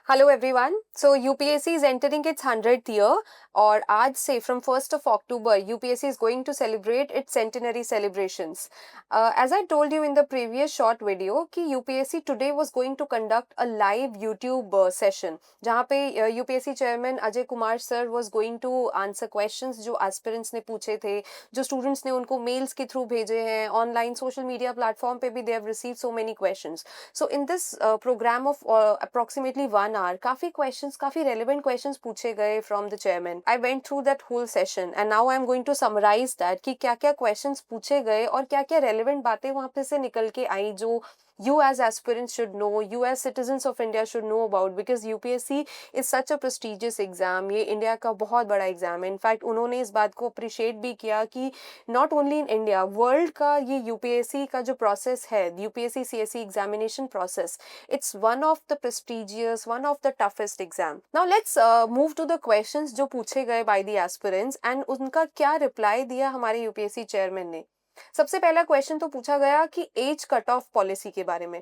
Hello everyone. So UPSC is entering its 100th year और आज से from 1st of October UPSC is going to celebrate its centenary celebrations. As I told you in the previous short video कि UPSC today was going to conduct a live YouTube session जहाँ पे UPSC chairman Ajay Kumar sir was going to answer questions जो aspirants ने पूछे थे, जो students ने उनको मेल्स के थ्रू भेजे हैं, ऑनलाइन सोशल मीडिया प्लेटफॉर्म पे भी they have received so many questions. So in this program of approximately 1 hour, काफी questions, काफी relevant questions पूछे गए from the chairman. I went through that whole session and now I am going to summarize that कि क्या क्या questions पूछे गए और क्या क्या relevant बातें वहाँ पे से निकल के आई जो you as aspirants should know, you as citizens of India should know about, because UPSC is such a prestigious exam. ये इंडिया का बहुत बड़ा एग्जाम है. इनफैक्ट उन्होंने इस बात को अप्रिशिएट भी किया कि not only in India, world का ये यूपीएससी का जो प्रोसेस है, UPSC CSC examination process, it's one of the prestigious, one of the toughest exam. Now let's move to the questions जो पूछे गए बाय द एस्पिरेंट्स एंड उनका क्या रिप्लाई दिया हमारे यूपीएससी चेयरमैन ने. सबसे पहला क्वेश्चन तो पूछा गया कि एज कट ऑफ पॉलिसी के बारे में.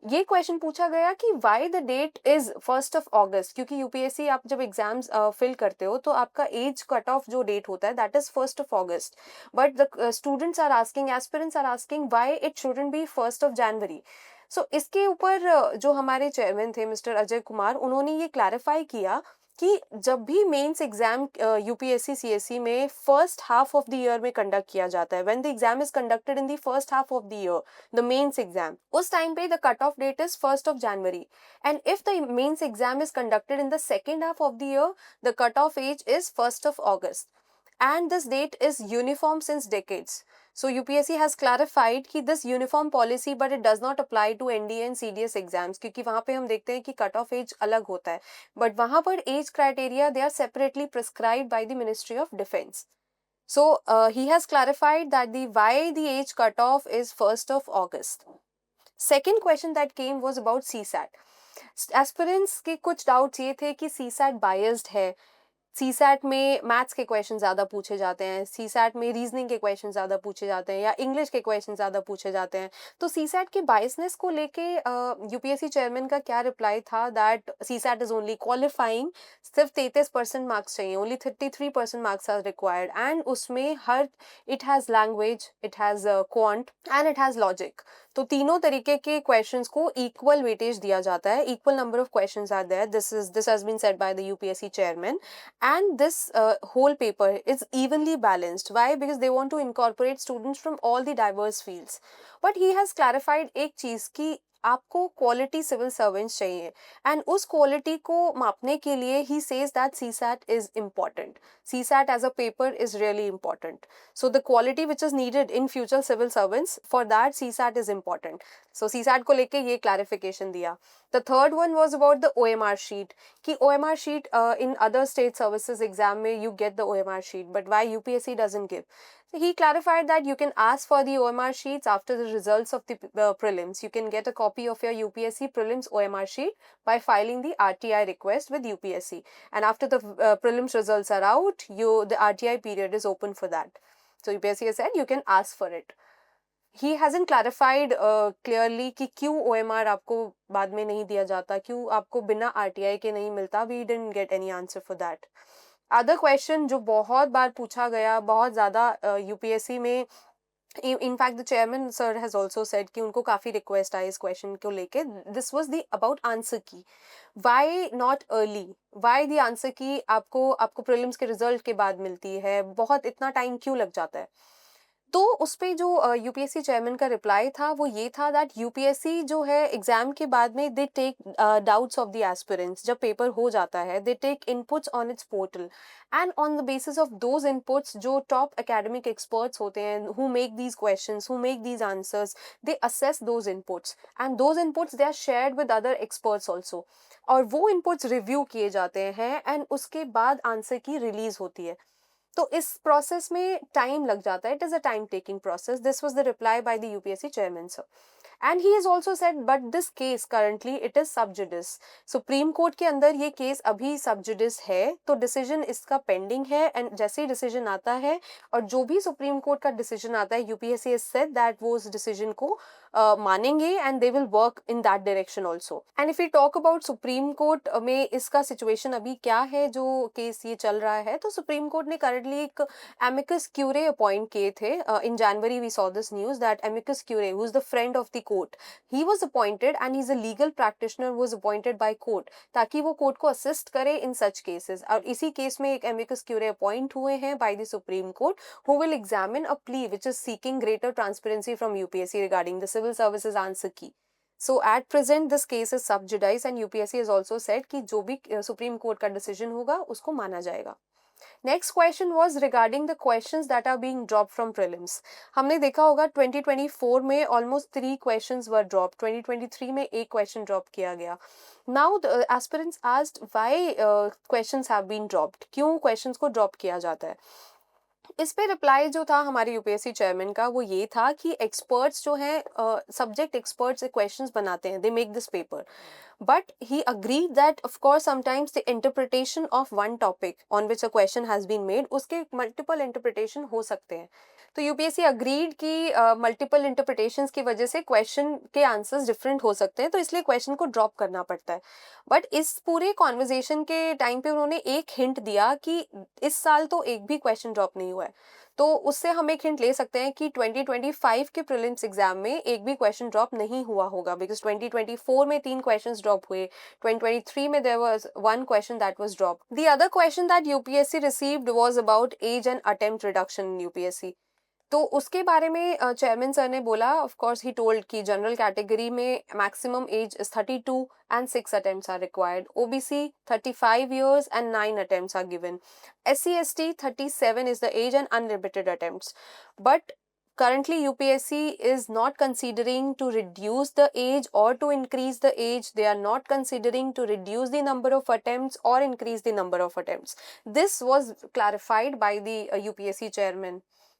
ये क्वेश्चन पूछा गया कि why the date is 1st of August, क्योंकि यूपीएससी आप जब एग्जाम्स फिल करते हो तो आपका एज कट ऑफ जो डेट होता है that is 1st of August. But the students are asking, aspirants are asking why it shouldn't be 1st of January. So इसके ऊपर जो हमारे चेयरमैन थे मिस्टर अजय कुमार, उन्होंने ये क्लैरिफाई किया कि जब भी मेंस एग्जाम यूपीएससी सीएससी में first half of the year में कंडक्ट किया जाता है, when the exam is conducted in the first half of the year, the mains exam, उस time पे the cutoff date is 1st of January. And if the mains exam is conducted in the second half of the year, the cutoff age is 1st of August. And this date is uniform since decades. So UPSC has clarified कि this uniform policy, but it does not apply to NDA and CDS exams, क्योंकि वहाँ पे हम देखते हैं कि cut off age अलग होता है, but वहाँ पर age criteria they are separately prescribed by the Ministry of Defense. So he has clarified that the why the age cutoff is 1st of August. Second question that came was about CSAT. Aspirants के कुछ doubts ये थे कि CSAT biased है, CSAT में maths के question ज़्यादा पूछे जाते हैं, सीसैट में रीजनिंग के क्वेश्चन ज़्यादा पूछे जाते हैं या इंग्लिश के क्वेश्चन ज़्यादा पूछे जाते हैं. तो सीसैट के बायसनेस को लेके यूपीएससी चेयरमैन का क्या रिप्लाई था that CSAT is only qualifying, सिर्फ 33% मार्क्स चाहिए, only 33% marks are required, and उसमें हर it has language, it has quant and it has logic. तो तीनों तरीके के क्वेश्चंस को इक्वल वेटेज दिया जाता है, equal number of questions are there. This has been said by the UPSC chairman. And this whole paper is evenly balanced. Why? Because they want to incorporate students from all the diverse fields. But he has clarified एक चीज कि आपको quality civil servants चाहिए, and उस quality को मापने के लिए ही says that CSAT is important. CSAT as a paper is really important. So the quality which is needed in future civil servants, for that CSAT is important. So CSAT को लेके ये clarification दिया. The third one was about the OMR sheet, कि OMR sheet in other state services exam में you get the OMR sheet, but why UPSC doesn't give? So he clarified that you can ask for the OMR sheets after the results of the prelims. You can get a copy of your UPSC prelims OMR sheet by filing the RTI request with UPSC. And after the prelims results are out, the RTI period is open for that. So UPSC has said you can ask for it. He hasn't clarified clearly कि क्यों OMR आपको बाद में नहीं दिया जाता, क्यों आपको बिना RTI के नहीं मिलता. We didn't get any answer for that. Other question जो बहुत बार पूछा गया, बहुत ज़्यादा यूपीएससी में, in fact the chairman sir has also said कि उनको काफ़ी रिक्वेस्ट आई इस क्वेश्चन को लेके. This was the about answer key. Why not early, why the answer key आपको प्रीलिम्स के रिजल्ट के बाद मिलती है, बहुत इतना टाइम क्यों लग जाता है. तो उस पे जो यूपीएससी चेयरमैन का रिप्लाई था वो ये था दैट यूपीएससी जो है एग्जाम के बाद में they take doubts of the aspirants. जब पेपर हो जाता है they take inputs on its portal, and on the basis of those inputs जो टॉप एकेडमिक एक्सपर्ट्स होते हैं who make these questions, who make these answers, they assess those inputs, and those inputs they are shared with other experts also. और वो inputs review किए जाते हैं and उसके बाद आंसर की रिलीज होती है. तो इस प्रोसेस में टाइम लग जाता है, it is a time taking process. This was the reply by the UPSC chairman sir. And he has also said, but this case currently it is sub judice. Supreme court के अंदर ये case अभी सब जुडिस है, तो decision इसका pending है. And जैसे ही डिसीजन आता है और जो भी सुप्रीम कोर्ट का डिसीजन आता है, यूपीएससी has said that वो उस डिसीजन को मानेंगे and they will work in that direction also. And if you talk about supreme court में इसका सिचुएशन अभी क्या है, जो केस ये चल रहा है, तो सुप्रीम कोर्ट ने करंटली एक amicus curiae अपॉइंट किए थे. In January we saw this news that amicus curiae, who is the friend of the court, he was appointed and he's a legal practitioner, was appointed by court, ताकि वो court को assist करे in such cases. और इसी case में एक amicus curiae appoint हुए हैं by the Supreme Court, who will examine a plea which is seeking greater transparency from UPSC regarding the civil services answer key. So at present this case is sub judice and UPSC has also said कि जो भी supreme court का decision होगा उसको माना जाएगा. Next question was regarding the questions that are being drop from prelims. हमने देखा होगा 2024 में ऑलमोस्ट 3 क्वेश्चंस वर ड्रॉप, 2023 में एक क्वेश्चन ड्रॉप किया गया. Now the aspirants asked why questions have been dropped, क्यों क्वेश्चंस को ड्रॉप किया जाता है. इस पे रिप्लाई जो था हमारे यूपीएससी चेयरमैन का, वो ये था कि एक्सपर्ट्स जो हैं, सब्जेक्ट एक्सपर्ट्स क्वेश्चंस बनाते हैं, they make this paper. But he agreed that of course sometimes the interpretation of one topic on which a question has been made, उसके multiple interpretation हो सकते हैं. तो यूपीएससी अग्रीड कि मल्टीपल इंटरप्रिटेशंस की वजह से क्वेश्चन के आंसर्स डिफरेंट हो सकते हैं, तो इसलिए क्वेश्चन को ड्रॉप करना पड़ता है. बट इस पूरे कॉन्वर्जेशन के टाइम पे उन्होंने एक हिंट दिया कि इस साल तो एक भी क्वेश्चन ड्रॉप नहीं हुआ है. तो उससे हम एक हिंट ले सकते हैं कि 2025 के प्रीलिम्स एग्जाम में एक भी क्वेश्चन ड्रॉप नहीं हुआ होगा, बिकॉज 2024 में 3 क्वेश्चंस ड्रॉप हुए, 2023 में there was 1 question that was drop. The other question that UPSC received was about age and attempt reduction in UPSC. तो उसके बारे में चेयरमैन सर ने बोला, ऑफ कोर्स ही टोल्ड कि जनरल कैटेगरी में maximum age is 32 and 6 attempts are required. OBC 35 years and 9 attempts are given. SC/ST 37 is the age and unlimited attempts. But currently UPSC is not considering to reduce the age or to increase the age. They are not considering to reduce the number of attempts or increase the number of attempts. This was clarified by the UPSC chairman.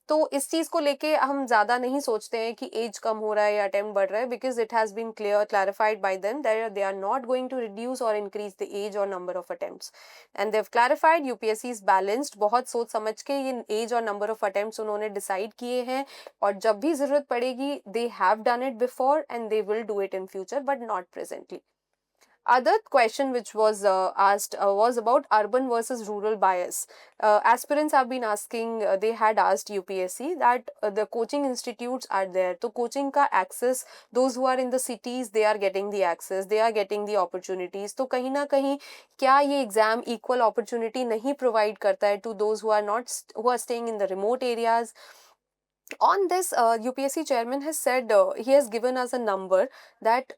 तो इस चीज को लेके हम ज्यादा नहीं सोचते हैं कि एज कम हो रहा है या अटेम्प्ट बढ़ रहा है, because it has been clarified by them that they are not going to reduce और इंक्रीज द एज और number of attempts. And they have clarified, UPSC is balanced, बहुत सोच समझ के ये एज और नंबर ऑफ अटेम्प्ट्स उन्होंने decide किए हैं, और जब भी जरूरत पड़ेगी they have done it before and they will do it in future, but not presently. Other question which was asked was about urban versus rural bias. Aspirants have been asking, they had asked UPSC that the coaching institutes are there. So coaching ka access, those who are in the cities, they are getting the access, they are getting the opportunities. तो कहीं ना कहीं क्या ये exam equal opportunity नहीं provide करता है to those who are not, who are staying in the remote areas? On this, UPSC chairman has said, he has given us a number that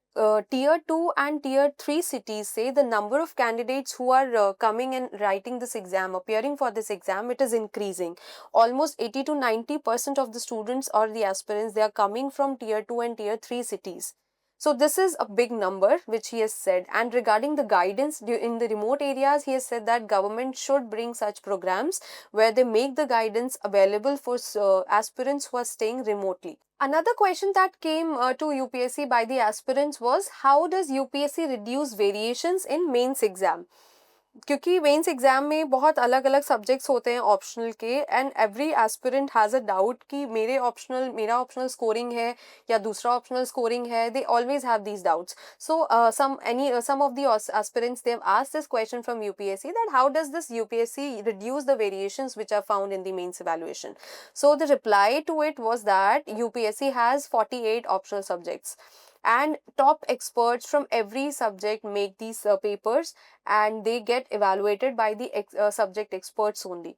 tier 2 and tier 3 cities say the number of candidates who are coming and writing this exam, appearing for this exam, it is increasing. Almost 80 to 90% of the students or the aspirants, they are coming from tier 2 and tier 3 cities. So this is a big number which he has said. And regarding the guidance in the remote areas, he has said that government should bring such programs where they make the guidance available for aspirants who are staying remotely. Another question that came to UPSC by the aspirants was, how does UPSC reduce variations in mains exam? क्योंकि mains exam में बहुत अलग अलग subjects होते हैं optional के, and every aspirant has a doubt कि मेरा ऑप्शनल स्कोरिंग है या दूसरा ऑप्शनल स्कोरिंग है. They always have these doubts. So some of the aspirants, they have asked this question from UPSC that how does this UPSC reduce the variations which are found in the mains evaluation. So the reply to it was that UPSC has 48 optional subjects, and top experts from every subject make these papers, and they get evaluated by the subject experts only.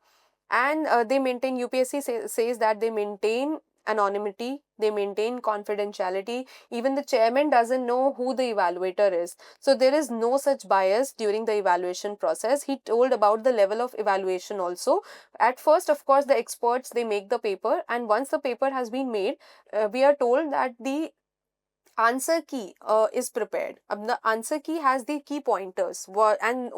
And they maintain, UPSC says that they maintain anonymity, they maintain confidentiality. Even the chairman doesn't know who the evaluator is. So there is no such bias during the evaluation process. He told about the level of evaluation also. At first, of course, the experts, they make the paper, and once the paper has been made, we are told that the answer key is prepared. अब the answer key has the key pointers and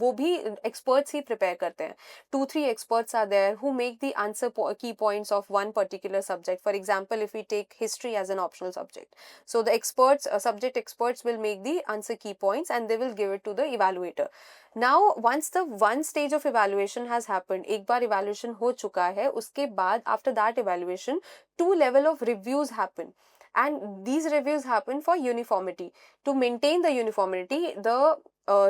वो भी experts ही prepare करते हैं. 2-3 experts are there who make the answer key points of one particular subject. For example, if we take history as an optional subject, so the experts, subject experts will make the answer key points and they will give it to the evaluator. Now once the one stage of evaluation has happened, एक बार evaluation हो चुका है, उसके बाद after that evaluation 2 level of reviews happen. And these reviews happen for uniformity. To maintain the uniformity, the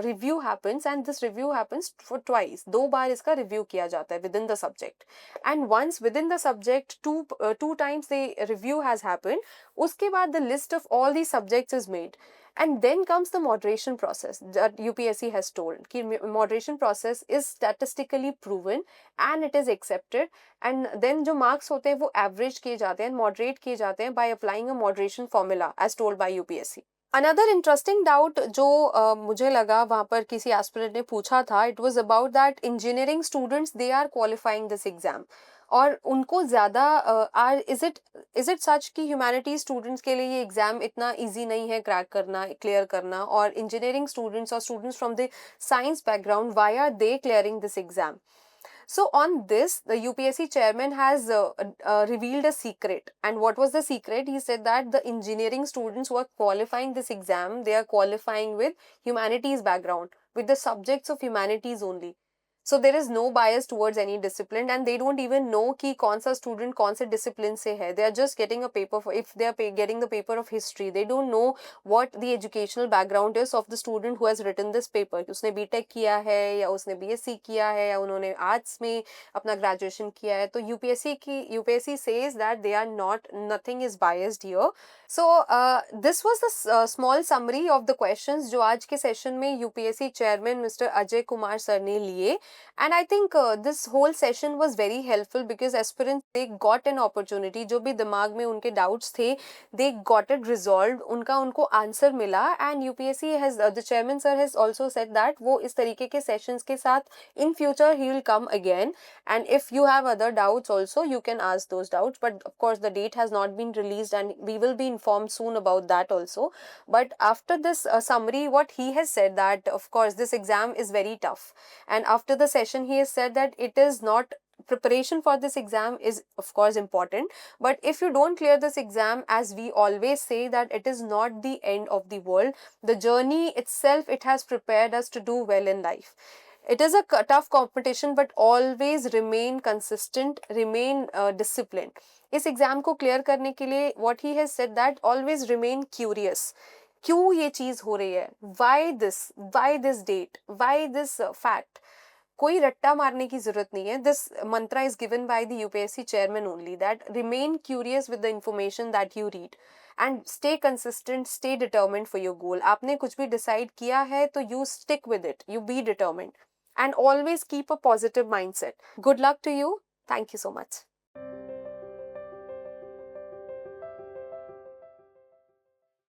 review happens, and this review happens for twice. 2 बार इसका review किया जाता है within the subject. And once within the subject, two times the review has happened, उसके बाद the list of all these subjects is made. And then comes the moderation process that UPSC has told. कि moderation process is statistically proven and it is accepted. And then जो marks होते हैं वो average किए जाते हैं, moderate किए जाते हैं by applying a moderation formula as told by UPSC. Another interesting doubt जो मुझे लगा वहाँ पर किसी aspirant ने पूछा था, it was about that engineering students, they are qualifying this exam. और उनको ज़्यादा इज इट सच कि ह्यूमैनिटीज स्टूडेंट्स के लिए ये एग्ज़ाम इतना इजी नहीं है क्रैक करना, क्लियर करना, और इंजीनियरिंग स्टूडेंट्स और students from the science background, why are they clearing this exam? So on this, the UPSC chairman has revealed a secret. And what was the secret? He said that the engineering students who are qualifying this exam, they are qualifying with humanities background, with the subjects of humanities only. So there is no bias towards any discipline, and they don't even know कि कौन सा student कौन से discipline से है. They are just getting a paper for, if they are getting the paper of history, they don't know what the educational background is of the student who has written this paper. उसने B.Tech किया है या उसने BSc किया है या उन्होंने arts में अपना graduation किया है. तो UPSC says that they are not, nothing is biased here. So this was the small summary of the questions जो आज के session में UPSC chairman Mr. Ajay Kumar sir ने लिए. And I think this whole session was very helpful because aspirants, they got an opportunity. जो भी दिमाग में उनके doubts थे, they got it resolved. उनको answer मिला. And UPSC has, the chairman sir has also said that वो इस तरीके के sessions के साथ in future he will come again. And if you have other doubts also, you can ask those doubts. But of course the date has not been released and we will be informed soon about that also. But after this summary, what he has said that of course this exam is very tough. And after the session he has said that it is not, preparation for this exam is of course important, but if you don't clear this exam, as we always say, that it is not the end of the world. The journey itself, it has prepared us to do well in life. It is a tough competition, but always remain consistent, remain disciplined. इस exam को clear करने के लिए what he has said that always remain curious. क्यों ये चीज हो रही है? Why this date? Why this fact? कोई रट्टा मारने की जरूरत नहीं है. This mantra is given by the UPSC chairman only, that remain curious with the information that you read and stay consistent, stay determined for your goal. आपने कुछ भी decide किया है तो you stick with it, you be determined and always keep a positive mindset. Good luck to you. Thank you so much.